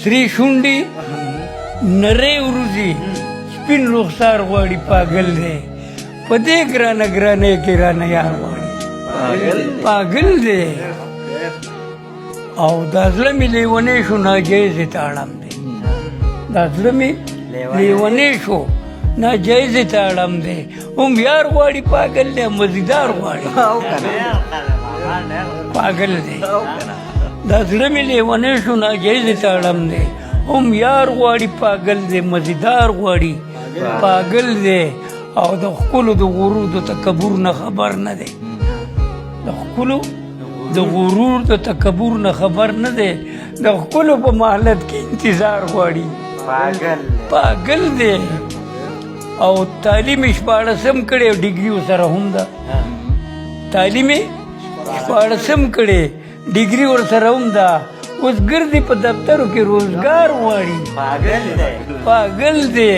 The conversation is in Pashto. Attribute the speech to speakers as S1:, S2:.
S1: سری شونډې نری وروځي سپین رخسار غواړي پاگل دی په دې ګرانه ګرانه کې رانه یار غواړي پاگل دی او دا زړه مې لیونی شو ناجایزې ته اړم دی دا زړه مې لیونی شو ناجایزې ته اړم دی هم یار غواړي پاگل دی مزیدار غواړي پاگل دی دا زړه مې لیونی شو ناجایزې ته اړم دی هم یار غواړي پاگل دی مزیدار غواړي پاگل دی او د ښکلو د غرور د تکبر نه خبر نه دی د ښکلو د غرور د تکبر نه خبر نه دی د ښکلو په مهلت کې انتظار غواړي پاگل دی او تعلیم یې شپاړسم کړی او ډګري ورسره هم ده تعلیم یې شپاړسم کړی ډګري ورسره هم ده اوس ګرځي په دفترو کې روزګار غواړي پاگل دی